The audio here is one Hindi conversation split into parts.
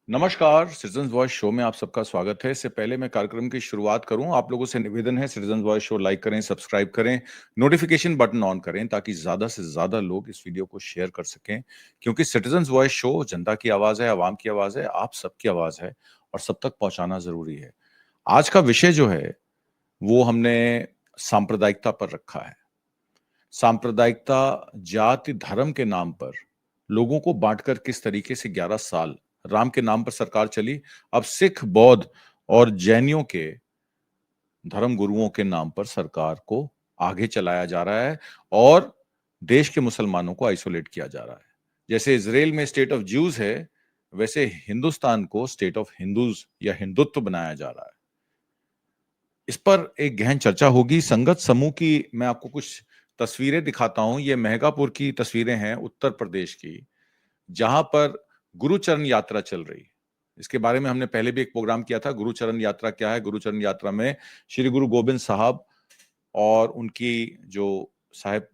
नमस्कार, सिटीजन्स वॉइस शो में आप सबका स्वागत है। इससे पहले मैं कार्यक्रम की शुरुआत करूं, आप लोगों से निवेदन है सिटीजन्स वॉइस शो लाइक करें, सब्सक्राइब करें, नोटिफिकेशन बटन ऑन करें ताकि ज्यादा से ज्यादा लोग इस वीडियो को शेयर कर सकें। क्योंकि सिटीजन्स वॉइस शो जनता की आवाज है, आवाम की आवाज है, आप सबकी आवाज है और सब तक पहुंचाना जरूरी है। आज का विषय जो है वो हमने सांप्रदायिकता पर रखा है। सांप्रदायिकता जाति धर्म के नाम पर लोगों को बांटकर किस तरीके से 11 साल राम के नाम पर सरकार चली, अब सिख, बौद्ध और जैनियों के धर्म गुरुओं के नाम पर सरकार को आगे चलाया जा रहा है और देश के मुसलमानों को आइसोलेट किया जा रहा है। जैसे इजराइल में स्टेट ऑफ ज्यूज है, वैसे हिंदुस्तान को स्टेट ऑफ हिंदूज या हिंदुत्व बनाया जा रहा है। इस पर एक गहन चर्चा होगी। संगत समूह की मैं आपको कुछ तस्वीरें दिखाता हूं। ये महगापुर की तस्वीरें हैं, उत्तर प्रदेश की, जहां पर गुरुचरण यात्रा चल रही है। इसके बारे में हमने पहले भी एक प्रोग्राम किया था। गुरुचरण यात्रा क्या है? गुरुचरण यात्रा में श्री गुरु गोविंद साहब और उनकी जो साहिब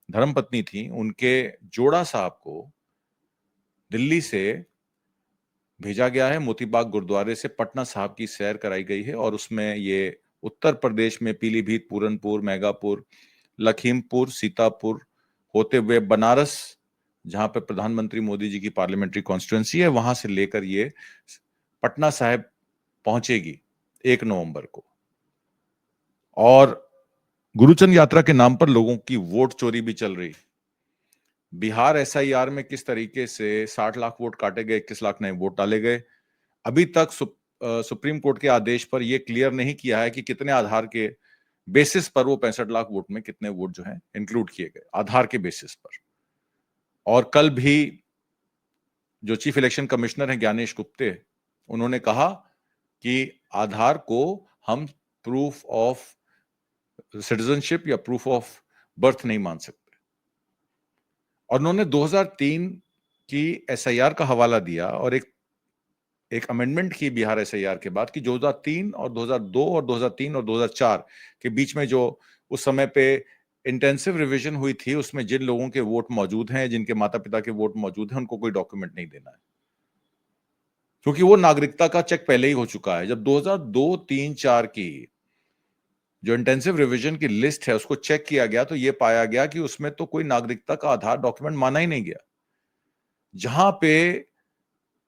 धर्मपत्नी थी, उनके जोड़ा साहब को दिल्ली से भेजा गया है। मोतीबाग गुरुद्वारे से पटना साहब की सैर कराई गई है और उसमें ये उत्तर प्रदेश में पीलीभीत, पूरनपुर, मैगापुर, लखीमपुर, सीतापुर होते हुए बनारस, जहां पर प्रधानमंत्री मोदी जी की पार्लियामेंट्री कॉन्स्टिट्यूंसी है, वहां से लेकर ये पटना साहिब पहुंचेगी 1 नवंबर को। और गुरुचरण यात्रा के नाम पर लोगों की वोट चोरी भी चल रही। बिहार एसआईआर में किस तरीके से 60 लाख वोट काटे गए, 21 लाख नए वोट डाले गए। अभी तक सुप्रीम कोर्ट के आदेश पर यह क्लियर नहीं किया है कि कितने आधार के बेसिस पर वो 65 लाख वोट में कितने वोट जो है इंक्लूड किए गए, आधार के बेसिस पर। और कल भी जो चीफ इलेक्शन कमिश्नर हैं ज्ञानेश गुप्ते, उन्होंने कहा कि आधार को हम प्रूफ ऑफ सिटीजनशिप या प्रूफ ऑफ बर्थ नहीं मान सकते। और उन्होंने 2003 की एसआईआर का हवाला दिया और एक अमेंडमेंट की बिहार एसआईआर के बाद कि 2003 और 2002 और 2003 और 2004 के बीच में जो उस समय पे इंटेंसिव रिवीजन हुई थी, उसमें जिन लोगों के वोट मौजूद हैं, जिनके माता पिता के वोट मौजूद हैं, उनको कोई डॉक्यूमेंट नहीं देना है, क्योंकि वो नागरिकता का चेक पहले ही हो चुका है। जब 2002, 3, 4 की जो इंटेंसिव रिवीजन की लिस्ट है उसको चेक किया गया तो ये पाया गया कि उसमें तो कोई नागरिकता का आधार डॉक्यूमेंट माना ही नहीं गया। जहां पे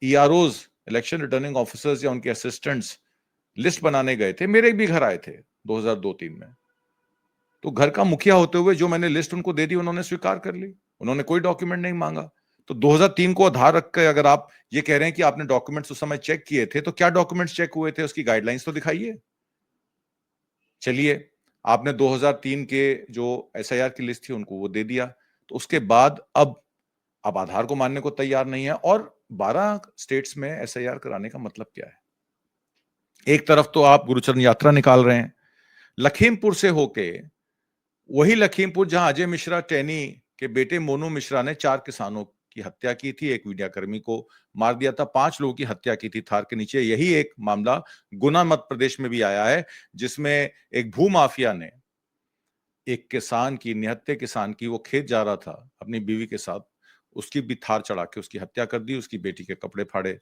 ईआरओज, इलेक्शन रिटर्निंग ऑफिसर्स या उनके असिस्टेंट्स लिस्ट बनाने गए थे, मेरे भी घर आए थे 2002-3 में, तो घर का मुखिया होते हुए जो मैंने लिस्ट उनको दे दी, उन्होंने स्वीकार कर ली, उन्होंने कोई डॉक्यूमेंट नहीं मांगा। तो 2003 को आधार रख के अगर आप ये कह रहे हैं कि आपने डॉक्यूमेंट्स उस समय चेक किए थे, तो क्या डॉक्यूमेंट्स चेक हुए थे, उसकी गाइडलाइंस तो दिखाइए। चलिए, आपने 2003 के जो एसआईआर की लिस्ट थी उनको वो दे दिया, तो उसके बाद अब आप आधार को मानने को तैयार नहीं है। और 12 स्टेट्स में एसआईआर कराने का मतलब क्या है? एक तरफ तो आप गुरुचरण यात्रा निकाल रहे हैं, लखीमपुर से होके, वही लखीमपुर जहां अजय मिश्रा टैनी के बेटे मोनू मिश्रा ने 4 किसानों की हत्या की थी, एक मीडिया कर्मी को मार दिया था, 5 लोगों की हत्या की थी थार के नीचे। यही एक मामला गुना मध्य प्रदेश में भी आया है, जिसमें एक भूमाफिया ने एक किसान की, निहत्थे किसान की, वो खेत जा रहा था अपनी बीवी के साथ, उसकी भी थार चढ़ा के उसकी हत्या कर दी, उसकी बेटी के कपड़े फाड़े।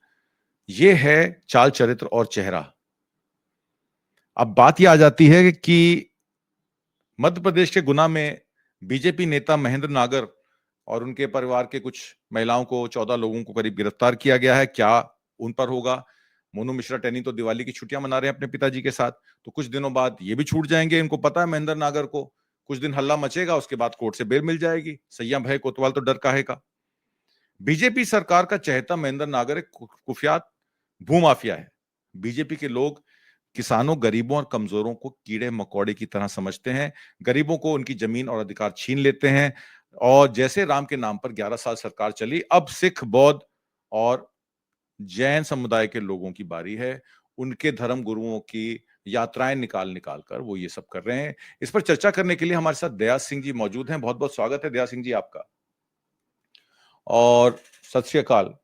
ये है चाल चरित्र और चेहरा। अब बात यह आ जाती है कि मध्य प्रदेश के गुना में बीजेपी नेता महेंद्र नागर और उनके परिवार के कुछ महिलाओं को, 14 लोगों को करीब गिरफ्तार किया गया है। क्या उन पर होगा? मोनू मिश्रा टैनी तो दिवाली की छुट्टियां मना रहे हैं अपने पिताजी के साथ, तो कुछ दिनों बाद ये भी छूट जाएंगे। इनको पता है महेंद्र नागर को, कुछ दिन हल्ला मचेगा, उसके बाद कोर्ट से बेल मिल जाएगी। सैया भय कोतवाल तो डर काहे का। बीजेपी सरकार का चहेता महेंद्र नागर एक कुख्यात भूमाफिया है। बीजेपी के लोग किसानों, गरीबों और कमजोरों को कीड़े मकोड़े की तरह समझते हैं, गरीबों को उनकी जमीन और अधिकार छीन लेते हैं। और जैसे राम के नाम पर 11 साल सरकार चली, अब सिख, बौद्ध और जैन समुदाय के लोगों की बारी है। उनके धर्म गुरुओं की यात्राएं निकाल निकाल कर वो ये सब कर रहे हैं। इस पर चर्चा करने के लिए हमारे साथ दया सिंह जी मौजूद हैं। बहुत बहुत स्वागत है दया सिंह जी आपका। और सत श्री अकाल।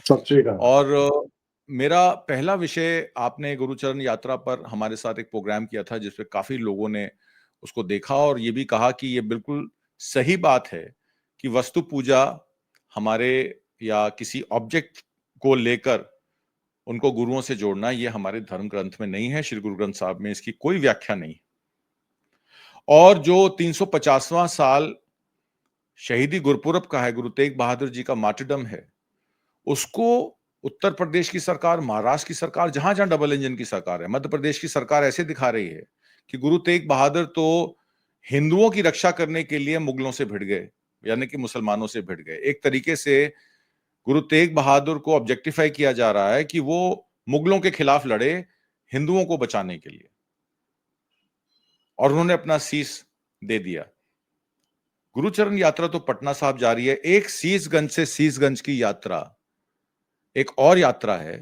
सत श्री अकाल। और मेरा पहला विषय, आपने गुरुचरण यात्रा पर हमारे साथ एक प्रोग्राम किया था जिसपे काफी लोगों ने उसको देखा और ये भी कहा कि ये बिल्कुल सही बात है कि वस्तु पूजा हमारे या किसी ऑब्जेक्ट को लेकर उनको गुरुओं से जोड़ना, ये हमारे धर्म ग्रंथ में नहीं है, श्री गुरु ग्रंथ साहब में इसकी कोई व्याख्या नहीं। और जो 350वां साल शहीदी गुरपुरब का है, गुरु तेग बहादुर जी का मार्टरडम है, उसको उत्तर प्रदेश की सरकार, महाराष्ट्र की सरकार, जहां जहां डबल इंजन की सरकार है, मध्य प्रदेश की सरकार ऐसे दिखा रही है कि गुरु तेग बहादुर तो हिंदुओं की रक्षा करने के लिए मुगलों से भिड़ गए, यानी कि मुसलमानों से भिड़ गए। एक तरीके से गुरु तेग बहादुर को ऑब्जेक्टिफाई किया जा रहा है कि वो मुगलों के खिलाफ लड़े हिंदुओं को बचाने के लिए, और उन्होंने अपना शीश दे दिया। गुरुचरण यात्रा तो पटना साहब जा रही है। एक शीशगंज से शीशगंज की यात्रा एक और यात्रा है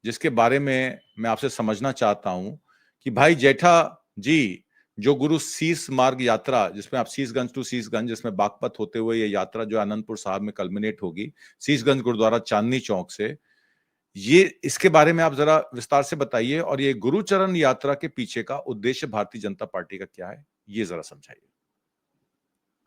जिसके बारे में मैं आपसे समझना चाहता हूं कि भाई जेठा जी, जो गुरु शीश मार्ग यात्रा, जिसमें आप शीशगंज टू शीशगंज, जिसमें बागपत होते हुए ये यात्रा जो आनंदपुर साहब में कल्मिनेट होगी शीशगंज गुरुद्वारा चांदनी चौक से, ये इसके बारे में आप जरा विस्तार से बताइए, और ये गुरुचरण यात्रा के पीछे का उद्देश्य भारतीय जनता पार्टी का क्या है, ये जरा समझाइए।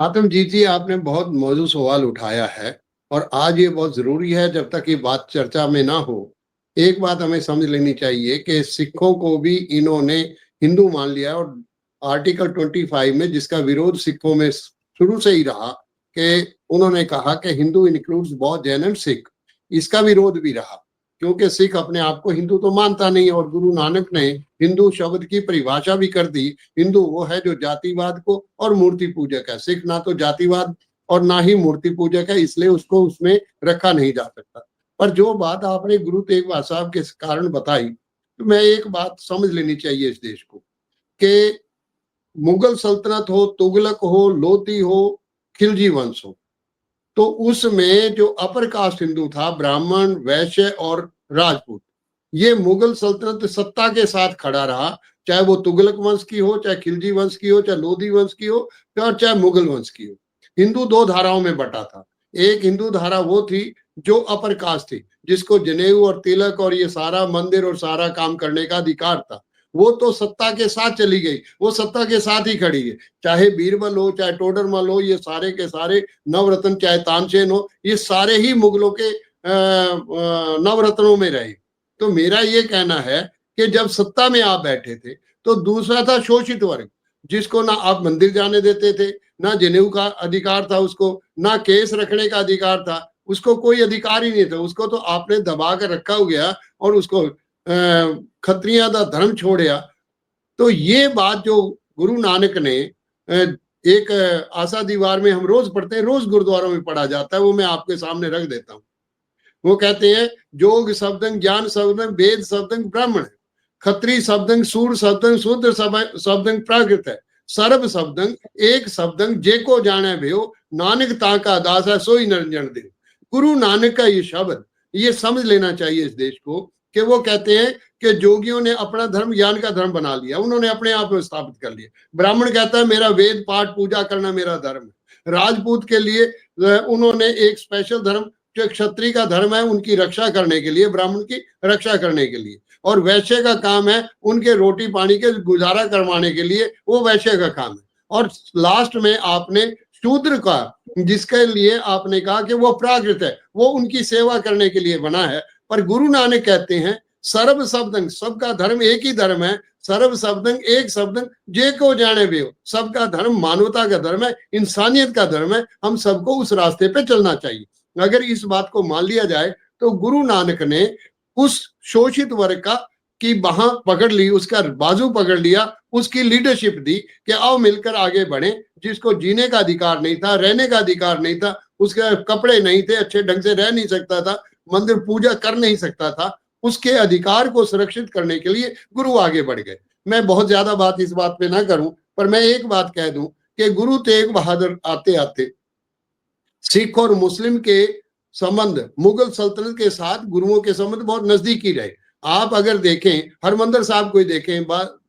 आतमजीत जी, आपने बहुत मौजूद सवाल उठाया है और आज ये बहुत जरूरी है। जब तक ये बात चर्चा में ना हो, एक बात हमें समझ लेनी चाहिए कि सिखों को भी इन्होंने हिंदू मान लिया, और आर्टिकल 25 में जिसका विरोध सिखों में शुरू से ही रहा कि उन्होंने कहा कि Hindu includes both Jain and Sikh, इसका विरोध भी रहा क्योंकि सिख अपने आप को हिंदू तो मानता नहीं। और गुरु नानक ने हिंदू शब्द की परिभाषा भी कर दी, हिंदू वो है जो जातिवाद को और मूर्ति पूजक है। सिख ना तो जातिवाद और ना ही मूर्ति पूजक है, इसलिए उसको उसमें रखा नहीं जा सकता। पर जो बात आपने गुरु तेग बहादुर साहब के कारण बताई, तो मैं एक बात समझ लेनी चाहिए इस देश को कि मुगल सल्तनत हो, तुगलक हो, लोधी हो, खिलजी वंश हो, तो उसमें जो अपर कास्ट हिंदू था, ब्राह्मण, वैश्य और राजपूत, ये मुगल सल्तनत सत्ता के साथ खड़ा रहा, चाहे वो तुगलक वंश की हो, चाहे खिलजी वंश की हो, चाहे लोधी वंश की हो, और चाहे मुगल वंश की हो। हिंदू दो धाराओं में बटा था। एक हिंदू धारा वो थी जो अपर कास्ट थी, जिसको जनेऊ और तिलक और ये सारा मंदिर और सारा काम करने का अधिकार था। वो तो सत्ता के साथ चली गई, वो सत्ता के साथ ही खड़ी है। चाहे बीरबल हो, चाहे टोडरमल हो, ये सारे के सारे नवरत्न, चाहे तानसेन हो, ये सारे ही मुगलों के नवरत्नों में रहे। तो मेरा ये कहना है कि जब सत्ता में आप बैठे थे तो दूसरा था शोषित वर्ग, जिसको ना आप मंदिर जाने देते थे, ना जनेऊ का अधिकार था उसको, ना केस रखने का अधिकार था, उसको कोई अधिकार ही नहीं था। उसको तो आपने दबा कर रखा हो गया और उसको खत्रिया दा धर्म छोड़िया। तो ये बात जो गुरु नानक ने एक आशा दीवार में हम रोज पढ़ते हैं, रोज गुरुद्वारों में पढ़ा जाता है, वो मैं आपके सामने रख देता हूँ। वो कहते हैं जोग शब्दंग, ज्ञान शब्दंग, वेद शब्दंग, ब्राह्मण, खत्री शब्दंग, सूर शब्दंग, शूद्र शब्दंग, प्राकृत है, सर्व शब्दंग एक शब्दंग, जेको जाने भयो, नानक ताका दास है सोई निरंजन दे। गुरु नानक का ये शब्द, ये समझ लेना चाहिए इस देश को कि वो कहते हैं कि जोगियों ने अपना धर्म ज्ञान का धर्म बना लिया, उन्होंने अपने आप में स्थापित कर लिया। ब्राह्मण कहता है मेरा वेद पाठ पूजा करना मेरा धर्म है। राजपूत के लिए उन्होंने एक स्पेशल धर्म, जो क्षत्रिय का धर्म है उनकी रक्षा करने के लिए, ब्राह्मण की रक्षा करने के लिए, और वैश्य का काम है उनके रोटी पानी के गुजारा करवाने के लिए, वो वैश्य का काम है। और लास्ट में आपने शूद्र का, जिसके लिए आपने कहा कि वो प्राकृत है, वो उनकी सेवा करने के लिए बना है। पर गुरु नानक कहते हैं सर्व शब्दंग, सबका धर्म एक ही धर्म है, सर्व शब्दंग एक शब्दंग, जे को जाने भी हो। सबका धर्म मानवता का धर्म है, इंसानियत का धर्म है, हम सबको उस रास्ते पे चलना चाहिए। अगर इस बात को मान लिया जाए तो गुरु नानक ने उस शोषित वर्ग का की बाह पकड़ ली, उसका बाजू पकड़ लिया, उसकी लीडरशिप दी कि आओ मिलकर आगे बढ़े। जिसको जीने का अधिकार नहीं था, रहने का अधिकार नहीं था, उसके कपड़े नहीं थे, अच्छे ढंग से रह नहीं सकता था, मंदिर पूजा कर नहीं सकता था, उसके अधिकार को सुरक्षित करने के लिए गुरु आगे बढ़ गए। मैं बहुत ज्यादा बात इस बात पे ना करूं, पर मैं एक बात कह दूं कि गुरु तेग बहादुर आते आते सिख और मुस्लिम के संबंध मुगल सल्तनत के साथ गुरुओं के संबंध बहुत नजदीकी रहे। आप अगर देखें, हरमंदिर साहब को देखें,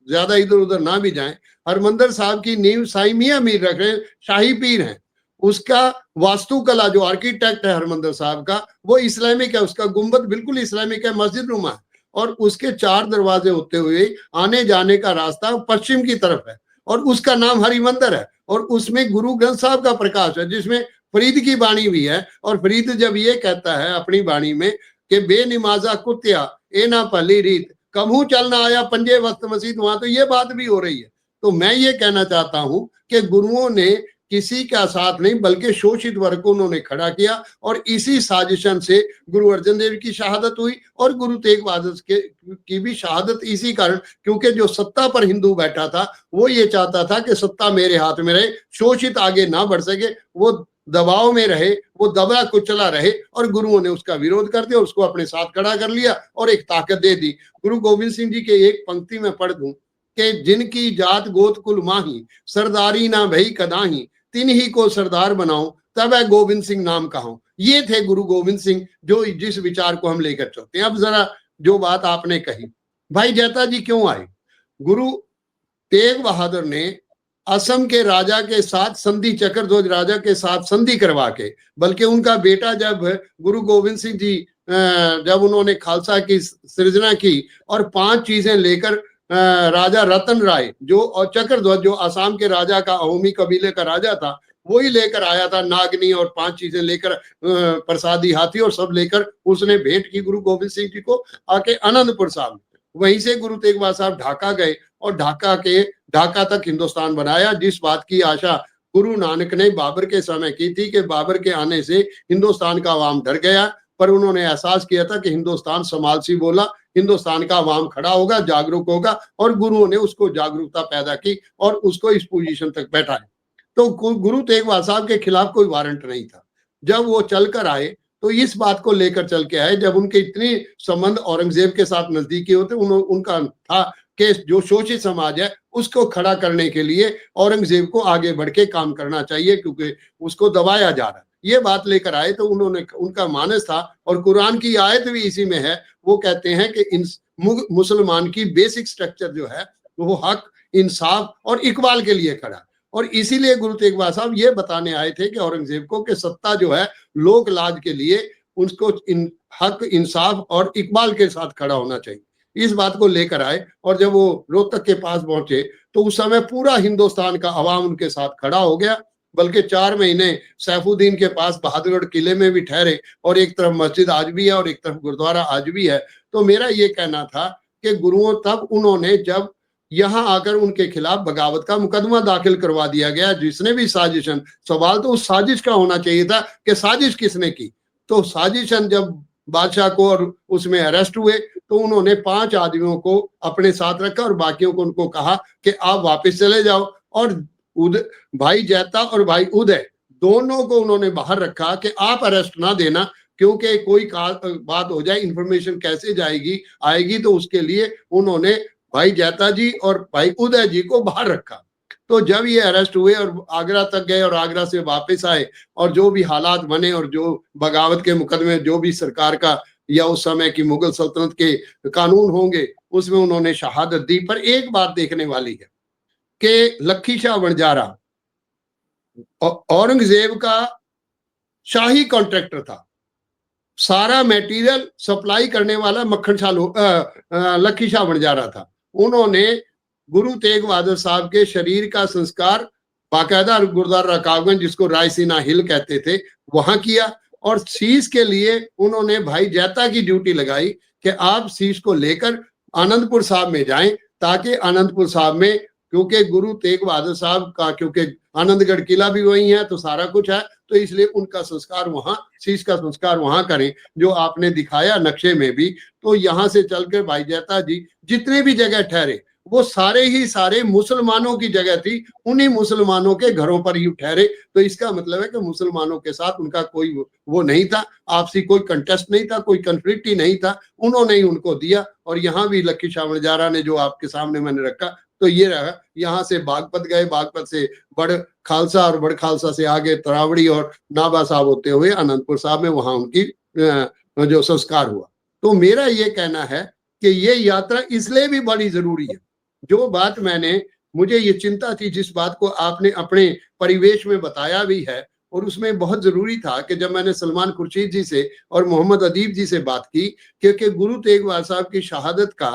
ज्यादा इधर उधर ना भी जाएं, हरमंदिर साहब की नींव साई मियां मीर रख रहे हैं, शाही पीर हैं। उसका वास्तुकला जो आर्किटेक्ट है हरमंदिर साहब का, वो इस्लामिक है, उसका गुंबद बिल्कुल इस्लामिक है, मस्जिद नुमा है, और उसके 4 दरवाजे होते हुए आने जाने का रास्ता पश्चिम की तरफ है, और उसका नाम हरिमंदिर है, और उसमें गुरु ग्रंथ साहब का प्रकाश है, जिसमें फरीद की वाणी भी है। और फरीद जब ये कहता है अपनी वाणी में कि बेनिमाजा कुत्या ए ना पली रीत, कभू चलना आया पंजे वस्त मसीद, वहां तो ये बात भी हो रही है। तो मैं ये कहना चाहता हूं कि गुरुओं ने किसी का साथ नहीं बल्कि शोषित वर्ग को उन्होंने खड़ा किया, और इसी साजिशन से गुरु अर्जन देव की शहादत हुई और गुरु तेग बहादुर की भी शहादत इसी कारण, क्योंकि जो सत्ता पर हिंदू बैठा था वो ये चाहता था कि सत्ता मेरे हाथ में रहे, शोषित आगे ना बढ़ सके, वो दबाव में रहे, वो दबा कुचला रहे, और गुरुओं ने उसका विरोध कर दिया, उसको अपने साथ खड़ा कर लिया और एक ताकत दे दी। गुरु गोविंद सिंह जी के एक पंक्ति में पढ़ दूं कि जिनकी जात गोत कुल माही, सरदारी ना भई कदाही, तिन ही को सरदार बनाऊं, तब है गोविंद सिंह नाम कहूं। ये थे गुरु गोविंद सिंह, जो जिस विचार को हम लेकर चलते हैं। अब जरा जो बात आपने कही, भाई जैता जी क्यों आए? गुरु तेग बहादुर ने असम के राजा के साथ संधि, चक्रध्वज राजा के साथ संधि करवा के, बल्कि उनका बेटा जब गुरु गोविंद सिंह जी जब उन्होंने खालसा की सृजना की और 5 चीजें लेकर राजा रतन राय जो और चक्रध्वज जो असम के राजा का अहोमी कबीले का राजा था, वही लेकर आया था, नागनी और 5 चीजें लेकर, प्रसादी हाथी और सब लेकर उसने भेंट की गुरु गोविंद सिंह जी को आके आनंदपुर साहब। वहीं से गुरु तेग बहादुर साहब ढाका गए और ढाका तक हिंदुस्तान बनाया, जिस बात की आशा गुरु नानक ने बाबर के समय की थी कि बाबर के आने से हिंदुस्तान का अवाम डर गया, पर उन्होंने एहसास किया था कि हिंदुस्तान समालसी बोला, हिंदुस्तान का अवाम खड़ा होगा, जागरूक होगा, और गुरुओं ने उसको जागरूकता पैदा की और उसको इस पोजीशन तक बैठाया। तो गुरु तेग बहादुर साहब के खिलाफ कोई वारंट नहीं था। जब वो चलकर आए तो इस बात को लेकर चल के आए, जब उनके इतनी संबंध औरंगजेब के साथ नजदीकी होते, उनका था कि जो शोषित समाज है उसको खड़ा करने के लिए औरंगजेब को आगे बढ़ के काम करना चाहिए, क्योंकि उसको दबाया जा रहा है। ये बात लेकर आए तो उनका मानस था, और कुरान की आयत भी इसी में है। वो कहते हैं कि मुसलमान की बेसिक स्ट्रक्चर जो है वो हक, इंसाफ और इकबाल के लिए खड़ा, और इसीलिए गुरु तेग बहादुर साहब ये बताने आए थे कि औरंगजेब को कि सत्ता जो है लोक लाज के लिए उसको हक, इंसाफ और इकबाल के साथ खड़ा होना चाहिए। इस बात को लेकर आए, और जब वो रोहतक के पास पहुंचे तो उस समय पूरा हिंदुस्तान का अवाम उनके साथ खड़ा हो गया। बल्कि 4 महीने सैफुद्दीन के पास बहादुरगढ़ किले में भी ठहरे, और एक तरफ मस्जिद आज भी है और एक तरफ गुरुद्वारा आज भी है। तो मेरा ये कहना था कि गुरुओं तब उन्होंने जब यहाँ आकर उनके खिलाफ बगावत का मुकदमा दाखिल करवा दिया गया, जिसने भी साजिशन, सवाल तो उस साजिश का होना चाहिए था कि साजिश किसने की। तो साजिशन जब बादशाह को और उसमें अरेस्ट हुए तो उन्होंने 5 आदमियों को अपने साथ रखा और बाकियों को उनको कहा कि आप वापस चले जाओ, और भाई जैता और भाई उदय दोनों को उन्होंने बाहर रखा कि आप अरेस्ट ना देना, क्योंकि कोई बात हो जाए, इंफॉर्मेशन कैसे जाएगी आएगी, तो उसके लिए उन्होंने भाई जैता जी और भाई उदय जी को बाहर रखा। तो जब ये अरेस्ट हुए और आगरा तक गए और आगरा से वापस आए, और जो भी हालात बने और जो बगावत के मुकदमे जो भी सरकार का या उस समय की मुगल सल्तनत के कानून होंगे उसमें उन्होंने शहादत दी। पर एक बात देखने वाली है कि लखी शाह वणजारा औरंगजेब का शाही कॉन्ट्रैक्टर था, सारा मटेरियल सप्लाई करने वाला मक्खन शाह लखी शाह वणजारा था। उन्होंने गुरु तेग बहादुर साहब के शरीर का संस्कार बाकायदा गुरुद्वारा रकाबगंज, जिसको रायसीना हिल कहते थे, वहां किया, और शीश के लिए उन्होंने भाई जैता की ड्यूटी लगाई कि आप शीश को लेकर आनंदपुर साहब में जाएं, ताकि आनंदपुर साहब में, क्योंकि गुरु तेग बहादुर साहब का, क्योंकि आनंदगढ़ किला भी वही है तो सारा कुछ है, तो इसलिए उनका संस्कार वहां, शीश का संस्कार वहां करें, जो आपने दिखाया नक्शे में भी। तो यहाँ से चलकर भाई जैता जी जितने भी जगह ठहरे वो सारे ही सारे मुसलमानों की जगह थी, उन्हीं मुसलमानों के घरों पर ही ठहरे। तो इसका मतलब है कि मुसलमानों के साथ उनका कोई वो नहीं था, आपसी कोई कंटेस्ट नहीं था, कोई कंफ्लिक्ट ही नहीं था, उन्होंने ही उनको दिया। और यहाँ भी लखी शाह वणजारा ने जो आपके सामने मैंने रखा, तो ये रहा, यहाँ से बागपत गए, बागपत से बड़ खालसा और बड़ खालसा से आगे तरावड़ी और नाभा साहब होते हुए आनंदपुर साहब में वहां उनकी जो संस्कार हुआ। तो मेरा ये कहना है कि ये यात्रा इसलिए भी बड़ी जरूरी है। जो बात मुझे ये चिंता थी, जिस बात को आपने अपने परिवेश में बताया भी है, और उसमें बहुत जरूरी था कि जब मैंने सलमान खुर्शीद जी से और मोहम्मद अदीब जी से बात की, क्योंकि गुरु तेग बहादुर साहब की शहादत का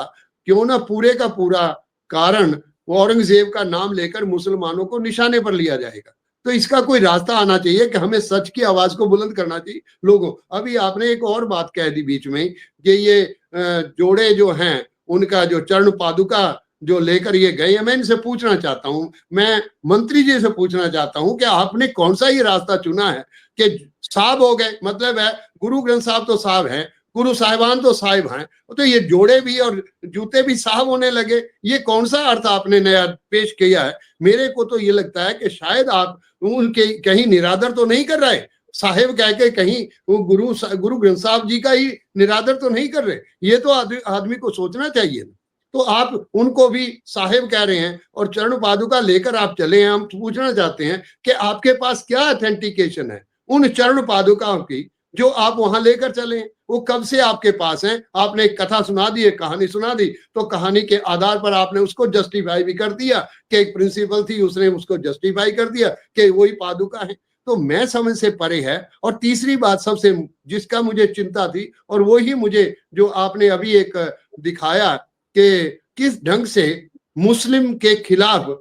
क्यों ना पूरे का पूरा कारण औरंगजेब का नाम लेकर मुसलमानों को निशाने पर लिया जाएगा। तो इसका कोई रास्ता आना चाहिए कि हमें सच की आवाज को बुलंद करना चाहिए लोगों। अभी आपने एक और बात कह दी बीच में कि ये जोड़े जो हैं उनका जो चरण पादुका जो लेकर ये गए हैं, मैं इनसे पूछना चाहता हूं, मैं मंत्री जी से पूछना चाहता हूं कि आपने कौन सा ये रास्ता चुना है कि साहब हो गए, मतलब है गुरु ग्रंथ साहब तो साहब हैं, गुरु साहिबान तो साहिब हैं, तो ये जोड़े भी और जूते भी साहब होने लगे, ये कौन सा अर्थ आपने नया पेश किया है? मेरे को तो ये लगता है कि शायद आप उनके कहीं निरादर तो नहीं कर रहे, साहेब कह के कहीं वो गुरु ग्रंथ साहब जी का ही निरादर तो नहीं कर रहे, ये तो आदमी को सोचना चाहिए। तो आप उनको भी साहेब कह रहे हैं और चरण पादुका लेकर आप चले हैं। हम पूछना चाहते हैं कि आपके पास क्या ऑथेंटिकेशन है उन चरण पादुकाओं की जो आप वहां लेकर चले हैं? वो कब से आपके पास हैं? आपने एक कथा सुना दी, एक कहानी सुना दी, तो कहानी के आधार पर आपने उसको जस्टिफाई भी कर दिया कि एक प्रिंसिपल थी, उसने उसको जस्टिफाई कर दिया कि वही पादुका है। तो मैं समझ से परे है। और तीसरी बात सबसे जिसका मुझे चिंता थी, और वो ही मुझे जो आपने अभी एक दिखाया कि किस ढंग से मुस्लिम के खिलाफ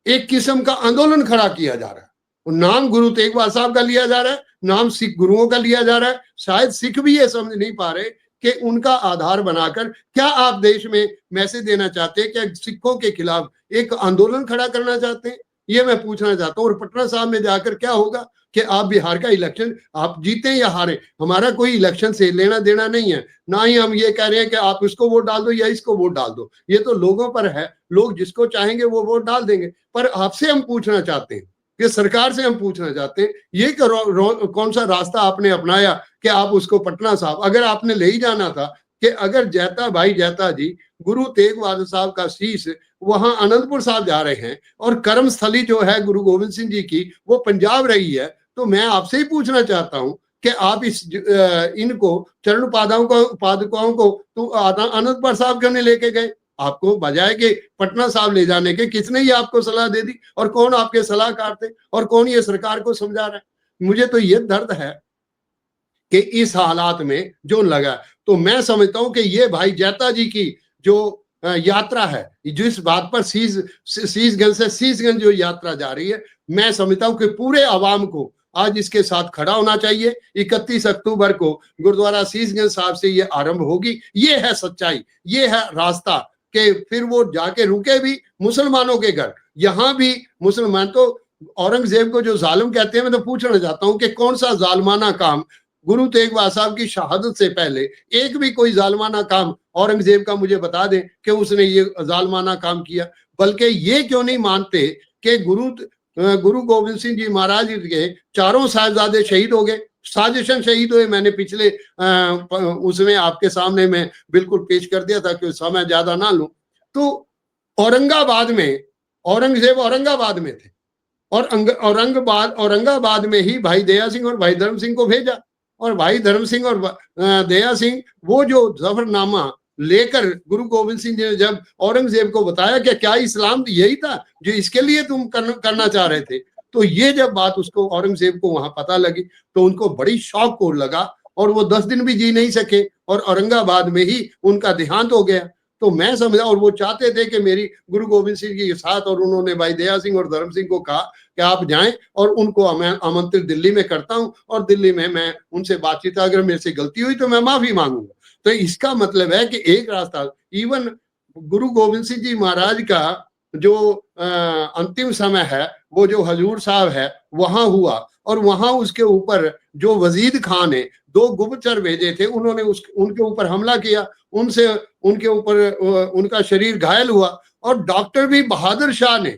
एक किस्म का आंदोलन खड़ा किया जा रहा है। नाम गुरु तेग बहादुर साहब का लिया जा रहा है, नाम सिख गुरुओं का लिया जा रहा है। शायद सिख भी ये समझ नहीं पा रहे कि उनका आधार बनाकर क्या आप देश में मैसेज देना चाहते हैं, क्या सिखों के खिलाफ एक आंदोलन खड़ा करना चाहते हैं? ये मैं पूछना चाहता हूँ। और पटना साहब में जाकर क्या होगा कि आप बिहार का इलेक्शन आप जीते या हारे, हमारा कोई इलेक्शन से लेना देना नहीं है। ना ही हम ये कह रहे हैं कि आप इसको वोट डाल दो या इसको वोट डाल दो, ये तो लोगों पर है, लोग जिसको चाहेंगे वो वोट डाल देंगे। पर आपसे हम पूछना चाहते हैं कि सरकार से हम पूछना चाहते हैं, ये कौन सा रास्ता आपने अपनाया कि आप उसको पटना साहब, अगर आपने ले ही जाना था कि अगर जैता भाई जैता जी गुरु तेग बहादुर साहब का शीश वहां अनंतपुर साहब जा रहे हैं और कर्म स्थली जो है गुरु गोविंद सिंह जी की वो पंजाब रही है, तो मैं आपसे ही पूछना चाहता हूं कि आप इनको चरण पादुकाओं को तो अनंतपुर साहब करने लेके गए, आपको बजाय के पटना साहब ले जाने के किसने ही आपको सलाह दे दी? और कौन आपके सलाहकार थे? और कौन ये सरकार को समझा रहा है? मुझे तो ये दर्द है कि इस हालात में जो लगा, तो मैं समझता हूं कि ये भाई जैता जी की जो यात्रा है, जिस बात पर शीशगंज से शीशगंज जो यात्रा जा रही है, मैं समझता हूं कि पूरे आवाम को आज इसके साथ खड़ा होना चाहिए। 31 अक्टूबर को गुरुद्वारा शीशगंज साहब से ये आरंभ होगी। ये है सच्चाई, ये है रास्ता कि फिर वो जाके रुके भी मुसलमानों के घर। यहां भी मुसलमान तो औरंगजेब को जो जालिम कहते हैं, मैं तो पूछना चाहता हूं कि कौन सा जालमाना काम गुरु तेग बहादुर साहब की शहादत से पहले एक भी कोई जालमाना काम औरंगजेब का मुझे बता दें कि उसने ये जालमाना काम किया। बल्कि ये क्यों नहीं मानते कि गुरु गोविंद सिंह जी महाराज के चारों साहिबजादे शहीद हो गए, साजिशन शहीद हुए। मैंने पिछले उसमें आपके सामने मैं बिल्कुल पेश कर दिया था कि समय ज्यादा ना लूं। तो औरंगाबाद में औरंगजेब औरंगाबाद में थे और औरंगाबाद में ही भाई दया सिंह और भाई धर्म सिंह को भेजा, और भाई धर्म सिंह और दया सिंह वो जो जफरनामा लेकर गुरु गोविंद सिंह जी ने जब औरंगजेब को बताया कि क्या इस्लाम यही था जो इसके लिए तुम करना चाह रहे थे, तो ये जब बात उसको औरंगजेब को वहां पता लगी तो उनको बड़ी शौक को लगा और वो 10 दिन भी जी नहीं सके और औरंगाबाद में ही उनका देहांत हो गया। तो मैं समझा, और वो चाहते थे कि मेरी गुरु गोविंद सिंह जी के साथ, और उन्होंने भाई दया सिंह और धर्म सिंह को कहा कि आप जाएं और उनको मैं आमंत्रित दिल्ली में करता हूं और दिल्ली में मैं उनसे बातचीत, अगर मेरे से गलती हुई तो मैं माफी मांगूंगा। तो इसका मतलब है कि एक रास्ता इवन गुरु गोविंद सिंह जी महाराज का जो अंतिम समय है वो जो हजूर साहब है वहां हुआ, और वहां उसके ऊपर जो वजीद खान ने 2 गुप्तचर भेजे थे, उन्होंने उनके ऊपर हमला किया, उनसे उनके ऊपर उनका शरीर घायल हुआ। और डॉक्टर भी बहादुर शाह ने,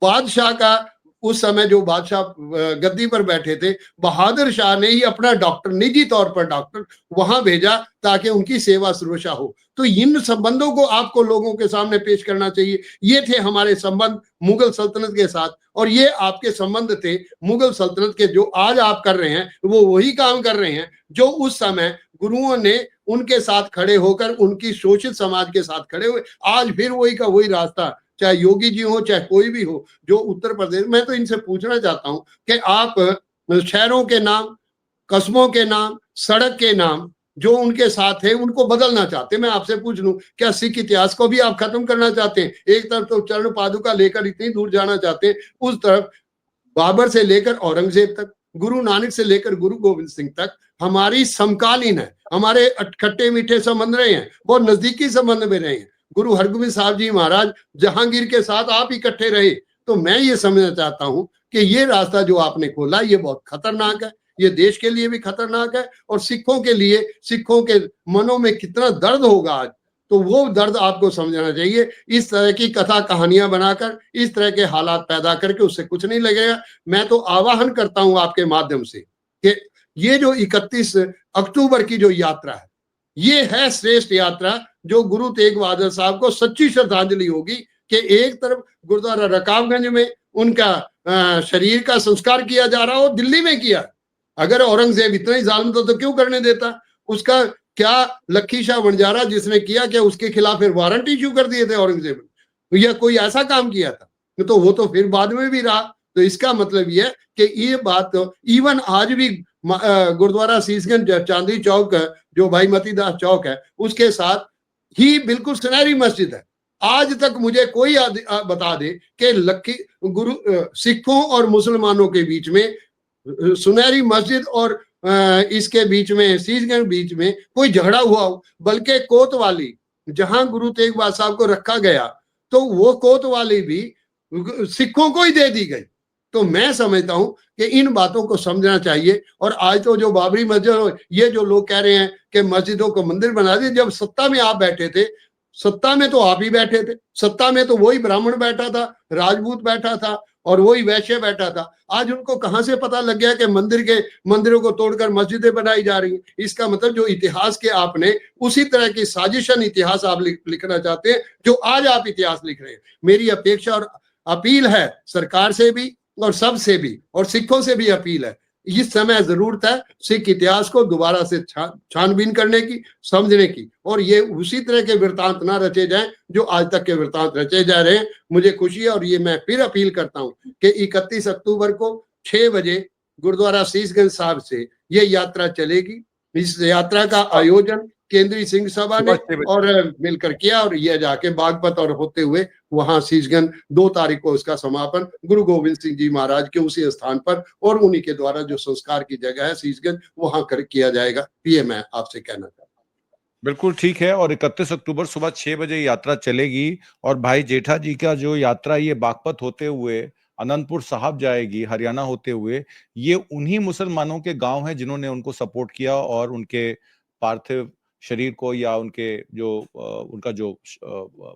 बादशाह का उस समय जो बादशाह गद्दी पर बैठे थे, बहादुर शाह ने ही अपना डॉक्टर, निजी तौर पर डॉक्टर वहां भेजा ताकि उनकी सेवा सुरक्षा हो। तो इन संबंधों को आपको लोगों के सामने पेश करना चाहिए। ये थे हमारे संबंध मुगल सल्तनत के साथ, और ये आपके संबंध थे मुगल सल्तनत के। जो आज आप कर रहे हैं वो वही काम कर रहे हैं जो उस समय गुरुओं ने उनके साथ खड़े होकर, उनकी शोषित समाज के साथ खड़े हुए। आज फिर वही का वही रास्ता, चाहे योगी जी हो चाहे कोई भी हो, जो उत्तर प्रदेश। मैं तो इनसे पूछना चाहता हूं कि आप शहरों के नाम, कस्बों के नाम, सड़क के नाम जो उनके साथ है उनको बदलना चाहते हैं। मैं आपसे पूछ लूं, क्या सिख इतिहास को भी आप खत्म करना चाहते हैं? एक तरफ तो चरण पादुका लेकर इतनी दूर जाना चाहते हैं, उस तरफ बाबर से लेकर औरंगजेब तक, गुरु नानक से लेकर गुरु गोविंद सिंह तक हमारी समकालीन है, हमारे खट्टे मीठे संबंध रहे हैं, बहुत नजदीकी संबंध में रहे हैं। गुरु हरगोबिंद साहब जी महाराज जहांगीर के साथ आप इकट्ठे रहे। तो मैं ये समझना चाहता हूं कि ये रास्ता जो आपने खोला ये बहुत खतरनाक है, ये देश के लिए भी खतरनाक है और सिखों के लिए, सिखों के मनों में कितना दर्द होगा आज, तो वो दर्द आपको समझना चाहिए। इस तरह की कथा कहानियां बनाकर, इस तरह के हालात पैदा करके उससे कुछ नहीं लगेगा। मैं तो आवाहन करता हूं आपके माध्यम से कि ये जो 31 अक्टूबर की जो यात्रा है, ये है श्रेष्ठ यात्रा जो गुरु तेग बहादुर साहब को सच्ची श्रद्धांजलि होगी कि एक तरफ गुरुद्वारा रकाबगंज में उनका शरीर का संस्कार किया जा रहा हो, दिल्ली में किया। अगर औरंगजेब इतना ही जालिम था तो क्यों करने देता? उसका क्या लखी शाह वनजारा जिसने किया, क्या उसके खिलाफ फिर वारंट इश्यू कर दिए थे औरंगजेब ने? या कोई ऐसा काम किया था? तो वो तो फिर बाद में भी रहा। तो इसका मतलब ये कि ये बात तो इवन आज भी गुरुद्वारा शीशगंज चांदनी चौक जो भाई मतीदास चौक है उसके साथ ही बिल्कुल सुनहरी मस्जिद है। आज तक मुझे कोई बता दे कि लखी गुरु सिखों और मुसलमानों के बीच में सुनहरी मस्जिद और इसके बीच में शीशगंज बीच में कोई झगड़ा हुआ हो। बल्कि कोतवाली जहां गुरु तेग बहादुर साहब को रखा गया तो वो कोतवाली भी सिखों को ही दे दी गई। तो मैं समझता हूं कि इन बातों को समझना चाहिए। और आज तो जो बाबरी मस्जिद, ये जो लोग कह रहे हैं कि मस्जिदों को मंदिर बना दिए, जब सत्ता में आप बैठे थे, सत्ता में तो आप ही बैठे थे, सत्ता में तो वही ब्राह्मण बैठा था, राजपूत बैठा था और वही वैश्य बैठा था। आज उनको कहां से पता लग गया कि मंदिरों को तोड़कर मस्जिदें बनाई जा रही हैं? इसका मतलब जो इतिहास के आपने उसी तरह की साजिशन इतिहास आप लिखना चाहते हैं जो आज आप इतिहास लिख रहे हैं। मेरी अपेक्षा और अपील है सरकार से भी और सबसे भी और सिखों से भी अपील है, इस समय जरूरत है सिख इतिहास को दोबारा से छानबीन करने की, समझने की, और ये उसी तरह के वृतांत ना रचे जाएं जो आज तक के वृतांत रचे जा रहे हैं। मुझे खुशी है और ये मैं फिर अपील करता हूं कि 31 अक्टूबर को 6 बजे गुरुद्वारा शीशगंज साहब से ये यात्रा चलेगी। इस यात्रा का आयोजन केंद्रीय सिंह सभा ने और मिलकर किया और ये जाके बागपत और होते हुए वहां शीशगंज 2 तारीख को इसका समापन गुरु गोविंद सिंह जी महाराज के उसी स्थान पर और उन्हीं के द्वारा जो संस्कार की जगह है शीशगंज वहां कर किया जाएगा। ये मैं आपसे कहना चाहता हूँ। बिल्कुल ठीक है। और 31 अक्टूबर सुबह 6 बजे यात्रा चलेगी और भाई जेठा जी का जो यात्रा ये बागपत होते हुए अनंतपुर साहब जाएगी, हरियाणा होते हुए। ये उन्हीं मुसलमानों के गांव हैं जिन्होंने उनको सपोर्ट किया और उनके पार्थिव शरीर को या उनके जो उनका जो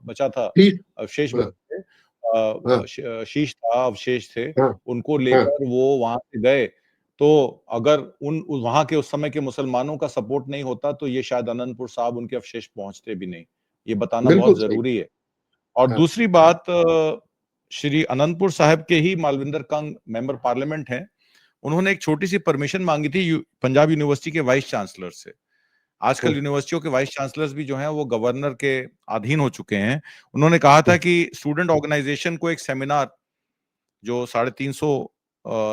बचा था अवशेष शीश था, अवशेष थे, उनको लेकर वो वहां से गए। तो अगर वहां के उस समय के मुसलमानों का सपोर्ट नहीं होता तो ये शायद अनंतपुर साहब उनके अवशेष पहुंचते भी नहीं। ये बताना बहुत जरूरी है। और दूसरी बात, श्री अनंतपुर साहब के ही मालविंदर कंग मेंबर पार्लियामेंट हैं, उन्होंने एक छोटी सी परमिशन मांगी थी पंजाब यूनिवर्सिटी के वाइस चांसलर से। आजकल यूनिवर्सिटियों के वाइस चांसलर्स भी जो हैं वो गवर्नर के अधीन हो चुके हैं। उन्होंने कहा था कि स्टूडेंट ऑर्गेनाइजेशन को एक सेमिनार जो 350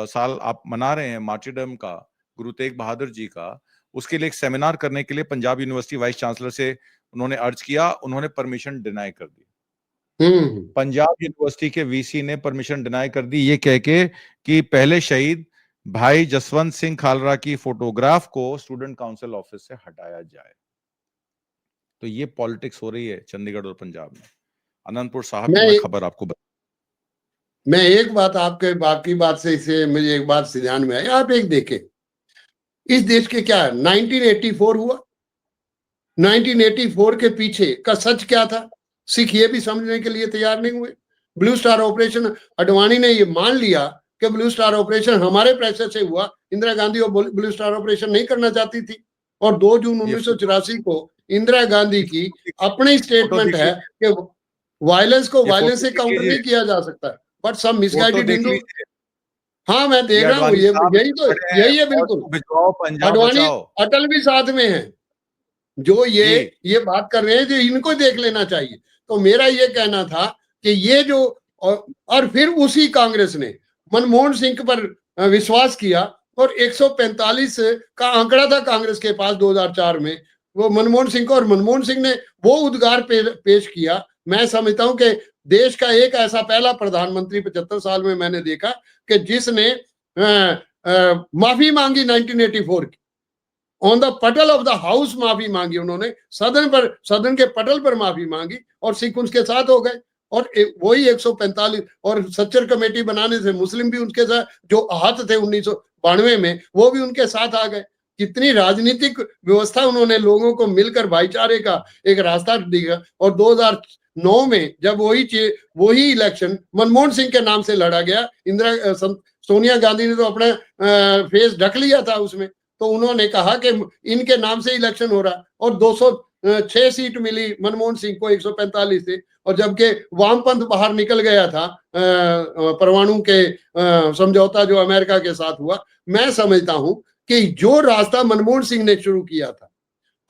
साल आप मना रहे हैं मार्टिरडम का, गुरु तेग बहादुर जी का, उसके लिए एक सेमिनार करने के लिए पंजाब यूनिवर्सिटी वाइस चांसलर से उन्होंने अर्ज किया। उन्होंने परमिशन डिनाई कर दी। पंजाब यूनिवर्सिटी के वीसी ने परमिशन डिनाई कर दी, ये कह के कि पहले शहीद भाई जसवंत सिंह खालरा की फोटोग्राफ को स्टूडेंट काउंसिल ऑफिस से हटाया जाए। तो ये पॉलिटिक्स हो रही है चंडीगढ़ और पंजाब में। अनंतपुर साहब की मैं खबर आपको मैं एक बात आपके बाकी बात से इसे मुझे एक बात से ध्यान में आई। आप एक देखें, इस देश के क्या 1984 हुआ, 1984 के पीछे का सच क्या था सिख ये भी समझने के लिए तैयार नहीं हुए। ब्लू स्टार ऑपरेशन, अडवाणी ने ये मान लिया कि ब्लू स्टार ऑपरेशन हमारे प्रेशर से हुआ, इंदिरा गांधी और ब्लू स्टार ऑपरेशन नहीं करना चाहती थी। और 2 जून 1984 को इंदिरा गांधी की अपनी स्टेटमेंट है कि वायलेंस को वायलेंस से काउंटर नहीं किया जा सकता, बट सब मिसगाइडेड हिंदू। हाँ मैं देख रहा हूँ, यही है बिल्कुल। अडवाणी अटल भी साथ में है जो ये बात कर रहे हैं, जो इनको देख लेना चाहिए। तो मेरा ये कहना था कि ये जो और फिर उसी कांग्रेस ने मनमोहन सिंह पर विश्वास किया और 145 का आंकड़ा था कांग्रेस के पास 2004 में। वो मनमोहन सिंह को, और मनमोहन सिंह ने वो उद्गार पेश किया, मैं समझता हूं कि देश का एक ऐसा पहला प्रधानमंत्री 75 साल में मैंने देखा कि जिसने माफी मांगी 1984 की, ऑन द पटल ऑफ द हाउस माफी मांगी उन्होंने, सदन के पटल पर माफी मांगी और सिख उनके साथ हो गए। और वही 145 और सच्चर कमेटी बनाने से मुस्लिम भी उनके साथ, जो आहत थे 1992 में, वो भी उनके साथ आ गए। कितनी राजनीतिक व्यवस्था उन्होंने लोगों को मिलकर भाईचारे का एक रास्ता दिया। और 2009 में जब वही इलेक्शन मनमोहन सिंह के नाम से लड़ा गया, सोनिया गांधी ने तो अपना फेस ढक लिया था उसमें, तो उन्होंने कहा कि इनके नाम से इलेक्शन हो रहा, और 206 सीट मिली मनमोहन सिंह को 145 से। और जबकि वामपंथ बाहर निकल गया था परमाणु के समझौता जो अमेरिका के साथ हुआ। मैं समझता हूं कि जो रास्ता मनमोहन सिंह ने शुरू किया था,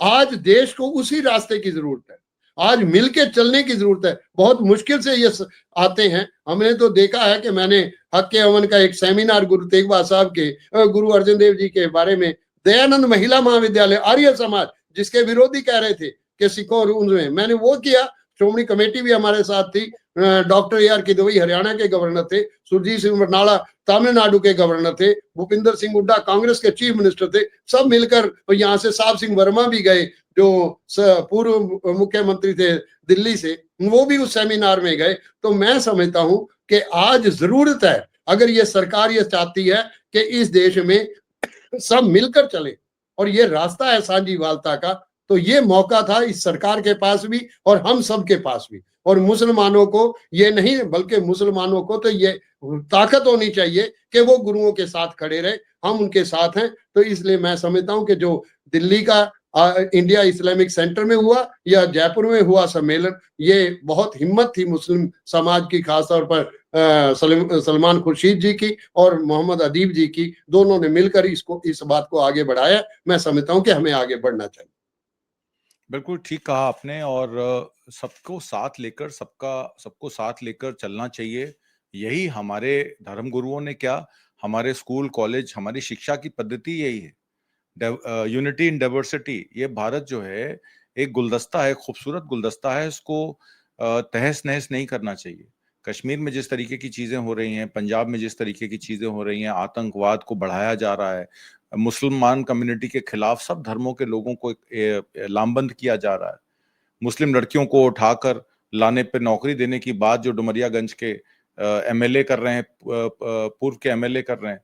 आज देश को उसी रास्ते की जरूरत है, आज मिलके चलने की जरूरत है। बहुत मुश्किल से ये आते हैं। हमने तो देखा है कि मैंने हक के अमन का एक सेमिनार गुरु तेग बहादुर साहब के, गुरु अर्जन देव जी के बारे में, दयानंद महिला महाविद्यालय आर्य समाज जिसके विरोधी कह रहे थे कि सिखों और उनमें, मैंने वो किया। श्रोमणी कमेटी भी हमारे साथ थी। डॉक्टर AR किदवई हरियाणा के गवर्नर थे, सुरजीत सिंह बरनाला तमिलनाडु के गवर्नर थे, भूपिंदर सिंह हुड्डा कांग्रेस के चीफ मिनिस्टर थे। सब मिलकर, यहाँ से साहब सिंह वर्मा भी गए जो पूर्व मुख्यमंत्री थे दिल्ली से, वो भी उस सेमिनार में गए। तो मैं समझता हूं कि आज जरूरत है, अगर ये सरकार ये चाहती है कि इस देश में सब मिलकर चले और ये रास्ता है साझीवालता का, तो ये मौका था इस सरकार के पास भी और हम सब के पास भी। और मुसलमानों को ये नहीं, बल्कि मुसलमानों को तो ये ताकत होनी चाहिए कि वो गुरुओं के साथ खड़े रहे। हम उनके साथ हैं। तो इसलिए मैं समझता हूं कि जो दिल्ली का इंडिया इस्लामिक सेंटर में हुआ या जयपुर में हुआ सम्मेलन, ये बहुत हिम्मत थी मुस्लिम समाज की, खासतौर पर सलमान खुर्शीद जी की और मोहम्मद अदीब जी की। दोनों ने मिलकर इस बात को आगे बढ़ाया। मैं समझता हूं कि हमें आगे बढ़ना चाहिए। बिल्कुल ठीक कहा आपने। और सबको साथ लेकर, सबको साथ लेकर चलना चाहिए। यही हमारे धर्म गुरुओं ने, क्या हमारे स्कूल कॉलेज, हमारी शिक्षा की पद्धति यही है, यूनिटी इन डाइवर्सिटी। ये भारत जो है एक गुलदस्ता है, खूबसूरत गुलदस्ता है, इसको तहस नहस नहीं करना चाहिए। कश्मीर में जिस तरीके की चीजें हो रही हैं, पंजाब में जिस तरीके की चीजें हो रही हैं, आतंकवाद को बढ़ाया जा रहा है, मुसलमान कम्युनिटी के खिलाफ सब धर्मों के लोगों को लामबंद किया जा रहा है, मुस्लिम लड़कियों को उठाकर लाने पे नौकरी देने की बात जो डुमरियागंज के MLA कर रहे हैं, पूर्व के MLA कर रहे हैं,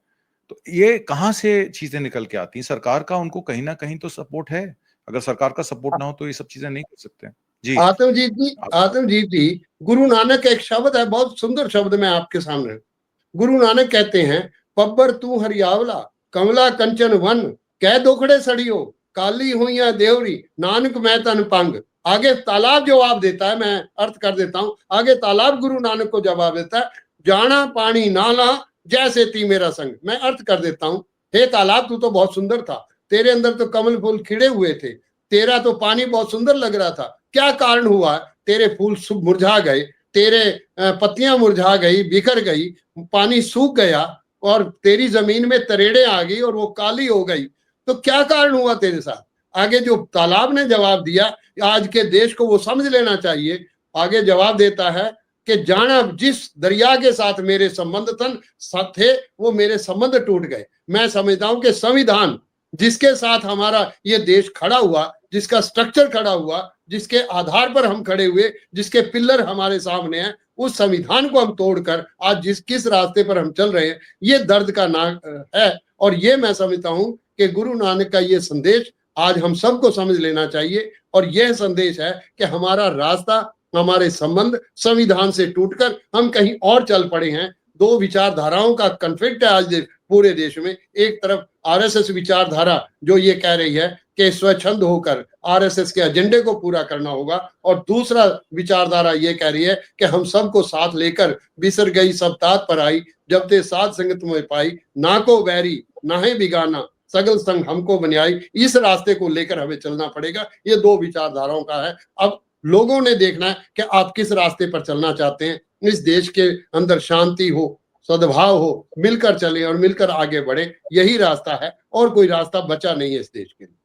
तो ये कहाँ से चीजें निकल के आती हैं? सरकार का उनको कहीं ना कहीं तो सपोर्ट है। अगर सरकार का सपोर्ट ना हो तो ये सब चीजें नहीं कर सकते। जी आत्मजीत जी, गुरु नानक का एक शब्द है, बहुत सुंदर शब्द, मैं आपके सामने। गुरु नानक कहते हैं, पब्बर तू हरियावला कमला कंचन वन, कह दोखड़े सड़ियो काली हुईया देवरी, नानक मैं तन पंग। आगे तालाब जवाब देता है, मैं अर्थ कर देता हूं। आगे तालाब गुरु नानक को जवाब देता है, जाना पानी नाला जैसे ती मेरा संग। मैं अर्थ कर देता हूं, हे तालाब तू तो बहुत सुंदर था, तेरे अंदर तो कमल फूल खिड़े हुए थे, तेरा तो पानी बहुत सुंदर लग रहा था, क्या कारण हुआ तेरे फूल मुरझा गए, तेरे पत्तियां मुरझा गई, बिखर गई, पानी सूख गया और तेरी जमीन में तरेड़े आ गई और वो काली हो गई, तो क्या कारण हुआ तेरे साथ? आगे जो तालाब ने जवाब दिया, आज के देश को वो समझ लेना चाहिए। आगे जवाब देता है कि जाना जिस दरिया के साथ मेरे संबंध थे वो मेरे संबंध टूट गए। मैं समझता हूं कि संविधान जिसके साथ हमारा ये देश खड़ा हुआ, जिसका स्ट्रक्चर खड़ा हुआ, जिसके आधार पर हम खड़े हुए, जिसके पिलर हमारे सामने हैं, उस संविधान को हम तोड़कर आज किस रास्ते पर हम चल रहे हैं, ये दर्द का नाम है। और ये मैं समझता हूं कि गुरु नानक का ये संदेश आज हम सबको समझ लेना चाहिए। और यह संदेश है कि हमारा रास्ता, हमारे संबंध संविधान से टूटकर हम कहीं और चल पड़े हैं। दो विचारधाराओं का कन्फ्लिक्ट है आज पूरे देश में। एक तरफ RSS विचारधारा जो ये कह रही है कि स्वच्छंद होकर RSS के एजेंडे को पूरा करना होगा, और दूसरा विचारधारा ये कह रही है कि हम सबको साथ लेकर, बिसर गई सब तात पर आई, जब ते साध संगत में पाई, ना को वैरी ना है बिगाना, सगल संग हमको बन्याई। इस रास्ते को लेकर हमें चलना पड़ेगा। ये दो विचारधाराओं का है। अब लोगों ने देखना है कि आप किस रास्ते पर चलना चाहते हैं। इस देश के अंदर शांति हो, सद्भाव हो, मिलकर चले और मिलकर आगे बढ़े, यही रास्ता है, और कोई रास्ता बचा नहीं है इस देश के लिए।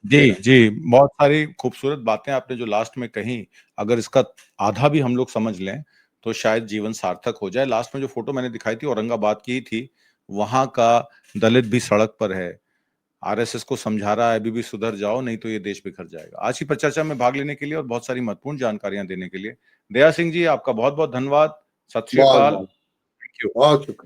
जी जी, बहुत सारी खूबसूरत बातें आपने जो लास्ट में कही, अगर इसका आधा भी हम लोग समझ लें तो शायद जीवन सार्थक हो जाए। लास्ट में जो फोटो मैंने दिखाई थी औरंगाबाद की ही थी, वहां का दलित भी सड़क पर है, आरएसएस को समझा रहा है अभी भी सुधर जाओ नहीं तो ये देश बिखर जाएगा। आज की परिचर्चा में भाग लेने के लिए और बहुत सारी महत्वपूर्ण जानकारियां देने के लिए दया सिंह जी आपका बहुत बहुत धन्यवाद। सत श्री बहुत अकाल। बहुत थैंक यू। बहुत शुक्रिया।